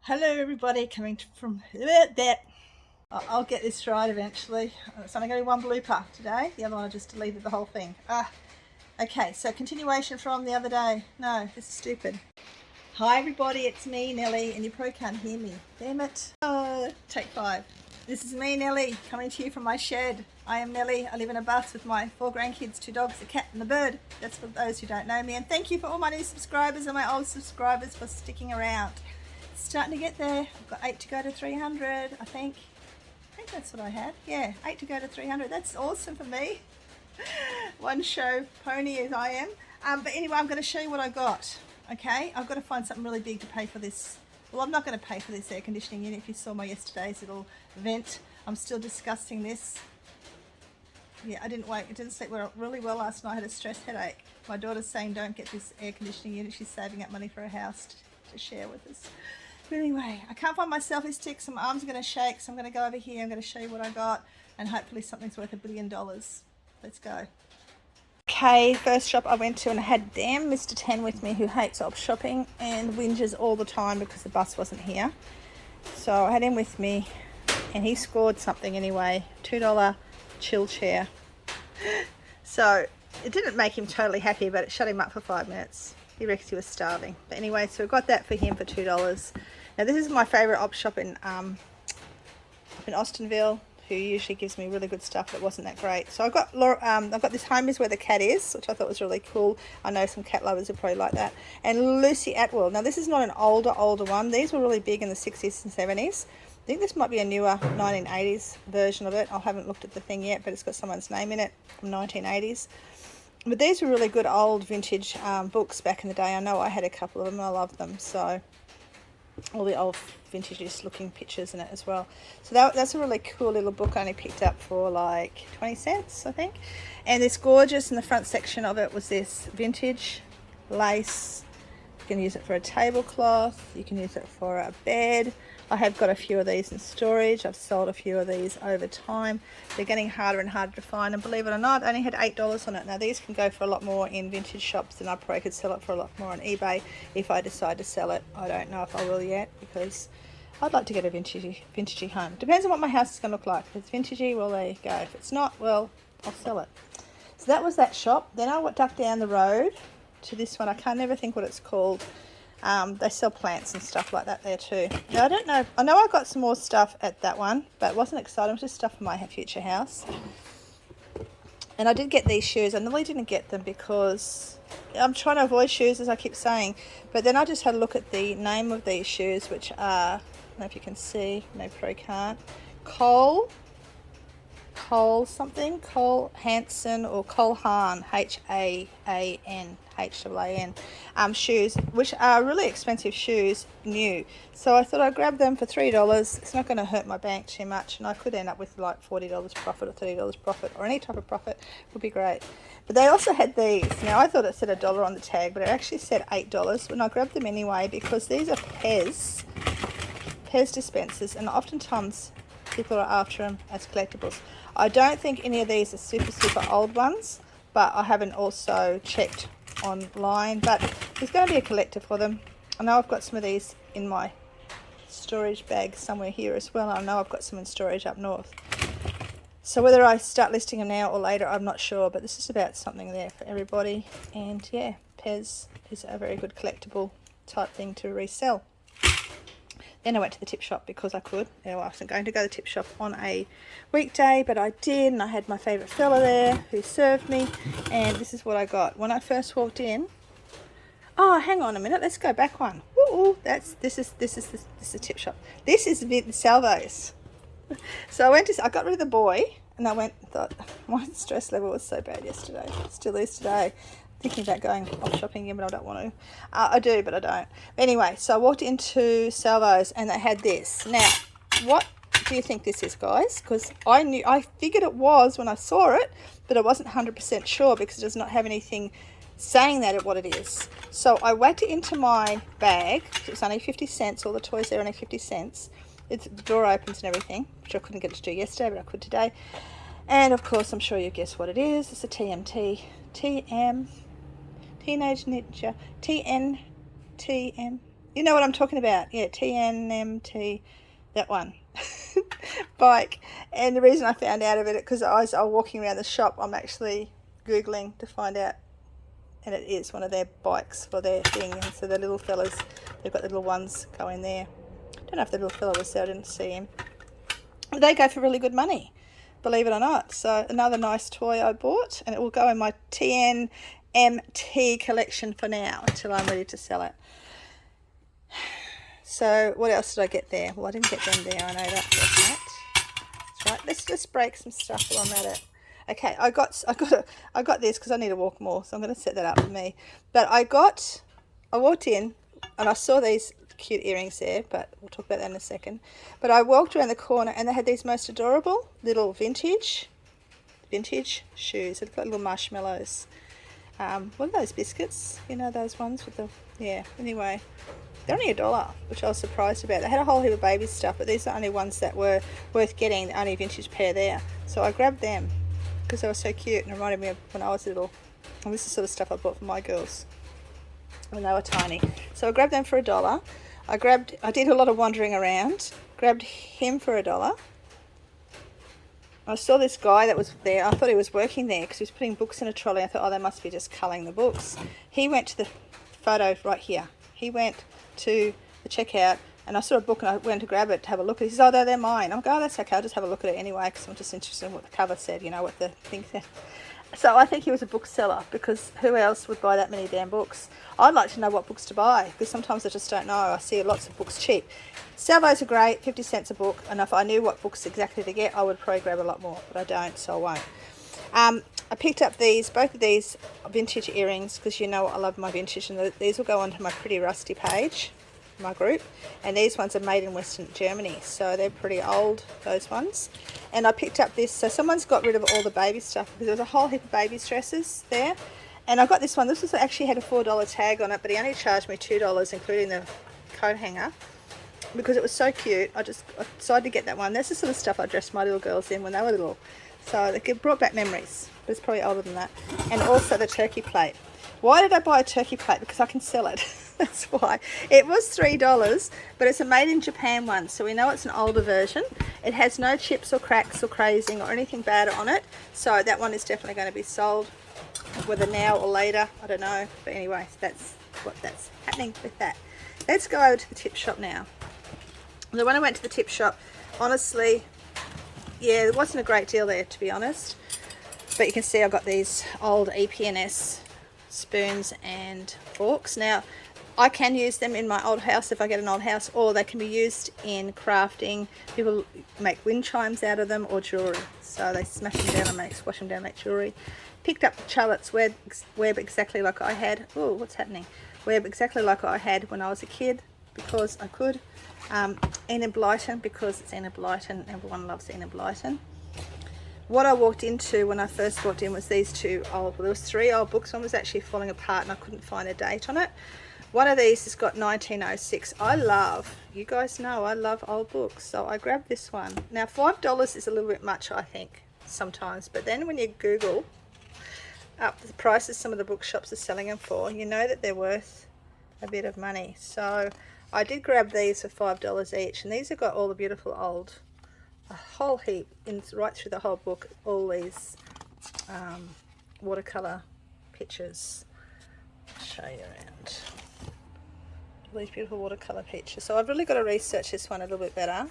Hello everybody, coming from that. I'll get this right eventually. It's only going to be one blooper today. The other one I just deleted the whole thing. Okay, so continuation from the other day. No, this is stupid. Hi everybody, it's me, Nellie, and you probably can't hear me. Damn it. Take 5. This is me, Nellie, coming to you from my shed. I am Nellie. I live in a bus with my 4 grandkids, 2 dogs, a cat and a bird. That's for those who don't know me. And thank you for all my new subscribers and my old subscribers for sticking around. Starting to get there. I've got 8 to go to 300, I think that's what I had. Yeah, 8 to go to 300. That's awesome for me. One show pony as I am. But anyway, I'm going to show you what I got. Okay, I've got to find something really big to pay for this. Well, I'm not going to pay for this air conditioning unit. If you saw my yesterday's little vent, I'm still discussing this. Yeah, I didn't sleep really well last night. I had a stress headache. My daughter's saying don't get this air conditioning unit. She's saving up money for a house to share with us. But anyway, I can't find my selfie stick, so my arms are going to shake, so I'm going to go over here. I'm going to show you what I got, and hopefully something's worth $1 billion. Let's go. Okay, first shop I went to, and I had damn Mr. 10 with me, who hates op shopping and whinges all the time because the bus wasn't here. So I had him with me, and he scored something anyway. $2 chill chair. So it didn't make him totally happy, but it shut him up for 5 minutes. He reckons he was starving. But anyway, so I got that for him for $2. Now this is my favourite op shop in up in Austinville, who usually gives me really good stuff that wasn't that great. So I got this Home Is Where the Cat Is, which I thought was really cool. I know some cat lovers are probably like that. And Lucy Atwell. Now this is not an older one. These were really big in the 60s and 70s. I think this might be a newer 1980s version of it. I haven't looked at the thing yet, but it's got someone's name in it from 1980s. But these were really good old vintage books back in the day. I know I had a couple of them and I loved them. So all the old vintage looking pictures in it as well. So that's a really cool little book. I only picked up for like 20 cents, I think. And it's gorgeous. In the front section of it was this vintage lace. You can use it for a tablecloth. You can use it for a bed. I have got a few of these in storage. I've sold a few of these over time. They're getting harder and harder to find, and believe it or not, I only had $8 on it. Now these can go for a lot more in vintage shops, and I probably could sell it for a lot more on eBay if I decide to sell it. I don't know if I will yet, because I'd like to get a vintagey home. Depends on what my house is going to look like. If it's vintagey, well, there you go. If it's not, well, I'll sell it. So that was that shop. Then I ducked down the road to this one. I can't never think what it's called. They sell plants and stuff like that there too. Now I don't know, I know I got some more stuff at that one, but it wasn't exciting. It was just stuff for my future house. And I did get these shoes. I nearly didn't get them because I'm trying to avoid shoes, as I keep saying. But then I just had a look at the name of these shoes, which are, I don't know if you can see, maybe probably can't, Cole something, Cole Hansen or Cole Haan, H-A-A-N, H-A-A-N, shoes, which are really expensive shoes, new. So I thought I'd grab them for $3. It's not going to hurt my bank too much, and I could end up with like $40 profit or $30 profit, or any type of profit would be great. But they also had these. Now I thought it said $1 on the tag, but it actually said $8, and I grabbed them anyway because these are Pez Dispensers, and oftentimes people are after them as collectibles. I don't think any of these are super old ones, but I haven't also checked online, but there's going to be a collector for them. I know I've got some of these in my storage bag somewhere here as well. I know I've got some in storage up north. So whether I start listing them now or later, I'm not sure, but this is about something there for everybody. And yeah, Pez is a very good collectible type thing to resell. Then I went to the tip shop because I could. I wasn't going to go to the tip shop on a weekday, but I did, and I had my favourite fella there who served me, and this is what I got. When I first walked in, oh, hang on a minute, let's go back one. Ooh, this is the tip shop. This is the salvos. So I got rid of the boy, and I thought, my stress level was so bad yesterday. Still is today. Thinking about going off shopping again, but I don't want to. I do, but I don't. Anyway, so I walked into Salvo's and they had this. Now, what do you think this is, guys? Because I figured it was when I saw it, but I wasn't 100% sure because it does not have anything saying what it is. So I whacked it into my bag. It's only 50 cents. All the toys there are only 50 cents. The door opens and everything, which I couldn't get to do yesterday, but I could today. And of course, I'm sure you guess what it is. It's a TNT. Teenage Ninja, TNTM, You know what I'm talking about? Yeah, TNMT, that one. Bike. And the reason I found out of it, because I was walking around the shop, I'm actually Googling to find out, and it is one of their bikes for their thing. And so the little fellas, they've got the little ones go in there. I don't know if the little fella was there, I didn't see him. They go for really good money, believe it or not. So another nice toy I bought, and it will go in my TNMT collection for now until I'm ready to sell it. So what else did I get there? Well, I didn't get them there. I know that for a fact. That's right. Let's just break some stuff while I'm at it. Okay, I got this because I need to walk more, so I'm going to set that up for me. But I walked in and I saw these cute earrings there, but we'll talk about that in a second. But I walked around the corner and they had these most adorable little vintage shoes. They've got little marshmallows. What are those biscuits? You know, those ones with the, yeah, anyway. They're only $1, which I was surprised about. They had a whole heap of baby stuff, but these are the only ones that were worth getting, the only vintage pair there. So I grabbed them because they were so cute and reminded me of when I was little. And this is sort of stuff I bought for my girls when they were tiny. So I grabbed them for $1. I did a lot of wandering around, grabbed him for $1. I saw this guy that was there. I thought he was working there because he was putting books in a trolley. I thought, oh, they must be just culling the books. He went to the photo right here. He went to the checkout and I saw a book and I went to grab it to have a look at it. He says, oh, they're mine. I'm going, oh, that's okay. I'll just have a look at it anyway because I'm just interested in what the cover said, you know, what the thing said. So I think he was a bookseller because who else would buy that many damn books? I'd like to know what books to buy because sometimes I just don't know. I see lots of books cheap. Salvos are great, 50 cents a book, and if I knew what books exactly to get, I would probably grab a lot more, but I don't, so I won't. I picked up both of these vintage earrings because you know I love my vintage, and these will go onto my Pretty Rusty page, my group, and these ones are made in Western Germany, so they're pretty old, those ones. And I picked up this, so someone's got rid of all the baby stuff because there was a whole heap of babies dresses there, and I got this one. This was actually had a $4 tag on it, but he only charged me $2 including the coat hanger because it was so cute. I decided to get that one. That's the sort of stuff I dressed my little girls in when they were little, so it brought back memories, but it's probably older than that. And also the turkey plate. Why did I buy a turkey plate? Because I can sell it. That's why. It was $3, but it's a made in Japan one, so we know it's an older version. It has no chips or cracks or crazing or anything bad on it, so that one is definitely going to be sold, whether now or later, I don't know. But anyway, that's happening with that. Let's go over to the tip shop now. So when I went to the tip shop, honestly, yeah, there wasn't a great deal there, to be honest. But you can see I got these old EPNS spoons and forks. Now, I can use them in my old house if I get an old house, or they can be used in crafting. People make wind chimes out of them or jewellery. So they smash them down and wash them down and make jewellery. Picked up Charlotte's web exactly like I had. Oh, what's happening? Web exactly like I had when I was a kid because I could. Enid Blyton because it's Enid Blyton. Everyone loves Enid Blyton. What I walked into when I first walked in was these two old, well, there was 3 old books. One was actually falling apart and I couldn't find a date on it. One of these has got 1906. You guys know I love old books, so I grabbed this one. Now $5 is a little bit much, I think, sometimes, but then when you Google up the prices some of the bookshops are selling them for, you know that they're worth a bit of money. So I did grab these for $5 each, and these have got all the beautiful old, a whole heap right through the whole book, all these watercolor pictures. I'll show you around all these beautiful watercolor pictures. So I've really got to research this one a little bit better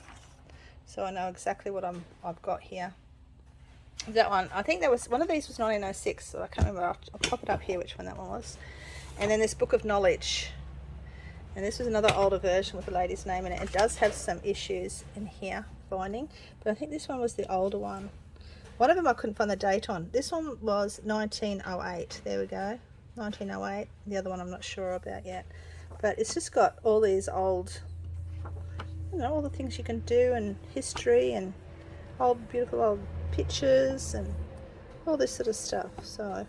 so I know exactly what I've got here. That one, I think that was one of these was 1906, so I can't remember. I'll pop it up here which one that one was. And then this Book of Knowledge. And this was another older version with the lady's name in it. It does have some issues in here, binding, but I think this one was the older one. One of them I couldn't find the date on. This one was 1908. There we go, 1908. The other one I'm not sure about yet. But it's just got all these old, you know, all the things you can do and history and old, beautiful old pictures and all this sort of stuff. So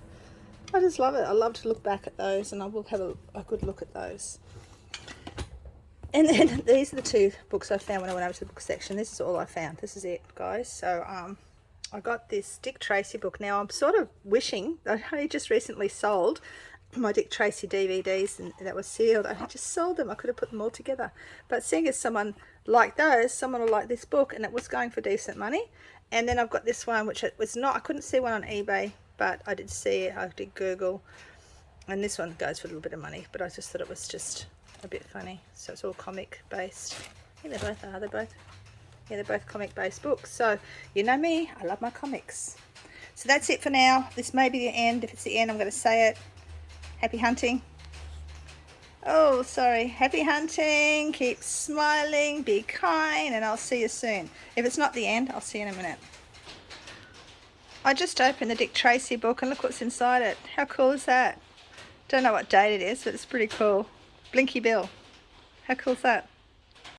I just love it. I love to look back at those, and I will have a good look at those. And then these are the 2 books I found when I went over to the book section. This is all I found. This is it, guys. So I got this Dick Tracy book. Now I'm sort of wishing, I only just recently sold my Dick Tracy DVDs, and that was sealed, and I just sold them. I could have put them all together, but seeing as someone liked those, someone will like this book, and it was going for decent money. And then I've got this one, which it was not, I couldn't see one on eBay, but I did see it. I did Google, and this one goes for a little bit of money, but I just thought it was just a bit funny. So it's all comic based. I think they both are. They're both comic based books. So you know me, I love my comics. So that's it for now. This may be the end. If it's the end, I'm going to say it. Happy hunting. Oh, sorry. Happy hunting. Keep smiling. Be kind. And I'll see you soon. If it's not the end, I'll see you in a minute. I just opened the Dick Tracy book and look what's inside it. How cool is that? Don't know what date it is, but it's pretty cool. Blinky Bill. How cool is that?